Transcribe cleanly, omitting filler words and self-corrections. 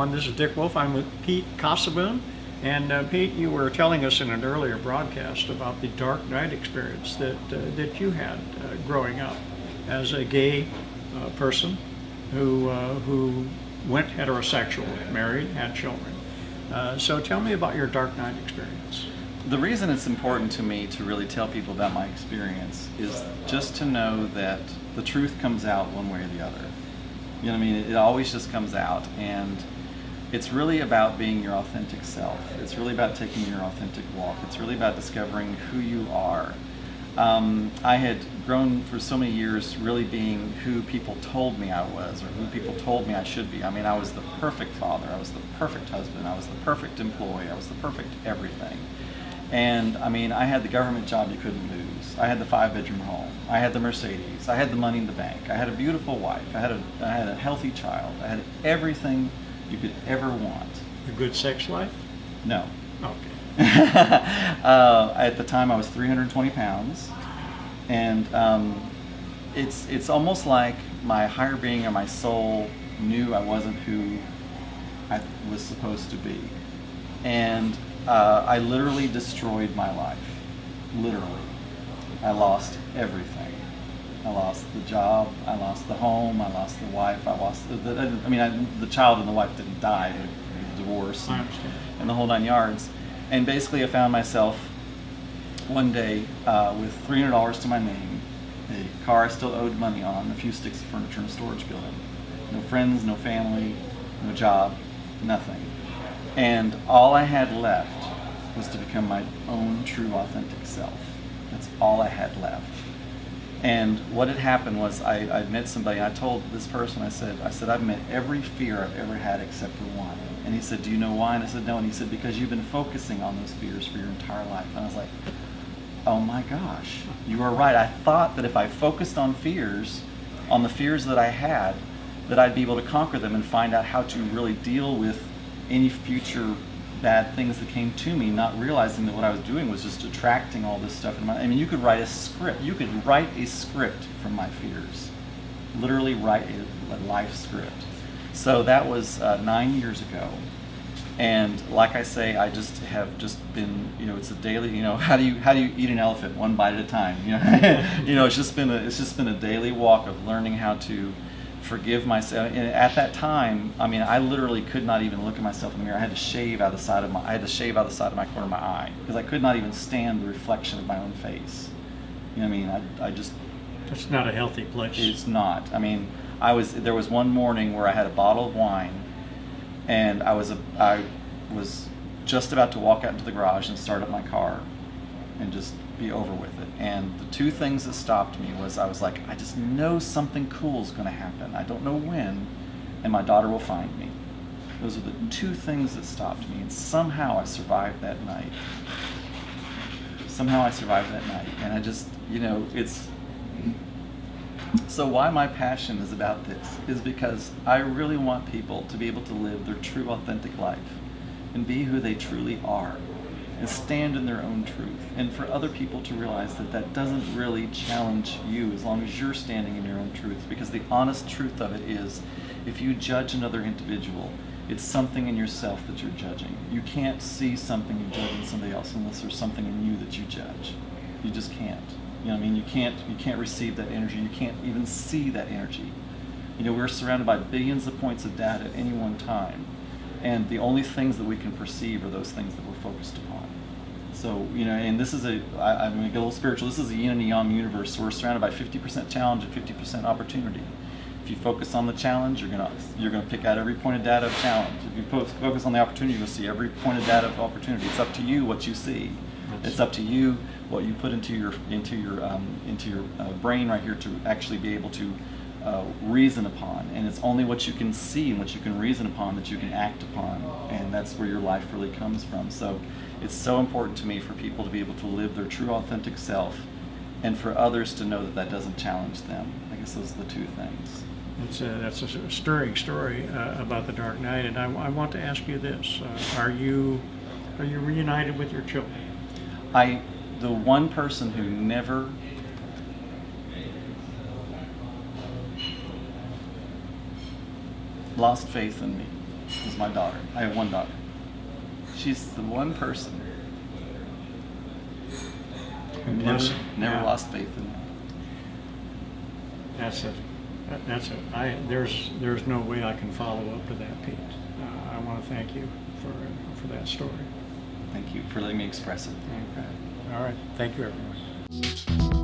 everyone. This is Dick Wolff. I'm with Pete Cossaboon. And Pete, you were telling us in an earlier broadcast about the dark night experience that you had growing up as a gay person who went heterosexual, married, had children. So tell me about your dark night experience. The reason it's important to me to really tell people about my experience is just to know that the truth comes out one way or the other. You know what I mean? It always just comes out, and it's really about being your authentic self. It's really about taking your authentic walk. It's really about discovering who you are. I had grown for so many years really being who people told me I was, or who people told me I should be. I mean, I was the perfect father, I was the perfect husband, I was the perfect employee, I was the perfect everything. And I mean, I had the government job you couldn't lose. I had the 5-bedroom home. I had the Mercedes. I had the money in the bank. I had a beautiful wife. I had a healthy child. I had everything you could ever want. A good sex life? No. Okay. At the time, I was 320 pounds, and it's almost like my higher being or my soul knew I wasn't who I was supposed to be, and I literally destroyed my life. Literally, I lost everything. I lost the job. I lost the home. I lost the wife. I lost the child and the wife didn't die. The divorce and the whole 9 yards. And basically, I found myself one day with $300 to my name, a car I still owed money on, a few sticks of furniture in a storage building. No friends, no family, no job, nothing. And all I had left was to become my own true authentic self. That's all I had left. And what had happened was I'd met somebody, and I told this person, I said, I've met every fear I've ever had except for one. And he said, do you know why? And I said, no. And he said, because you've been focusing on those fears for your entire life. And I was like, oh my gosh, you are right. I thought that if I focused on the fears that I had, that I'd be able to conquer them and find out how to really deal with any future bad things that came to me, not realizing that what I was doing was just attracting all this stuff in my. I mean, you could write a script. You could write a script from my fears. Literally write a life script. So that was 9 years ago, and like I say, I have been, it's a daily, how do you eat an elephant one bite at a time? It's just been a daily walk of learning how to forgive myself. And at that time, I mean, I literally could not even look at myself in the mirror. I had to shave out the side of my corner of my eye because I could not even stand the reflection of my own face. You know what I mean? I just. It's not a healthy place. It's not. I mean, there was one morning where I had a bottle of wine, and I was just about to walk out into the garage and start up my car and just be over with it. And the two things that stopped me was I was like, I just know something cool is going to happen. I don't know when, and my daughter will find me. Those are the two things that stopped me, and somehow I survived that night. And I just, it's. So why my passion is about this is because I really want people to be able to live their true authentic life and be who they truly are and stand in their own truth, and for other people to realize that doesn't really challenge you as long as you're standing in your own truth, because the honest truth of it is, if you judge another individual, it's something in yourself that you're judging. You can't see something you judge in somebody else unless there's something in you that you judge. You just can't. You know what I mean? You can't receive that energy. You can't even see that energy. We're surrounded by billions of points of data at any one time, and the only things that we can perceive are those things that we're focused upon. So, and this is I'm going to get a little spiritual. This is a yin and yang universe, so we're surrounded by 50% challenge and 50% opportunity. If you focus on the challenge, you're gonna pick out every point of data of challenge. If you focus on the opportunity, you'll see every point of data of opportunity. It's up to you what you see. It's up to you what you put into your brain right here to actually be able to reason upon. And it's only what you can see and what you can reason upon that you can act upon, and that's where your life really comes from. So it's so important to me for people to be able to live their true authentic self, and for others to know that doesn't challenge them. I guess those are the two things. That's a stirring story about the Dark Night, and I want to ask you this: Are you reunited with your children? The one person who never lost faith in me was my daughter. I have one daughter. She's the one person who never Yeah. lost faith in me. That's it. There's no way I can follow up to that, Pete. I want to thank you for that story. Thank you for letting me express it. Okay. All right. Thank you, everyone.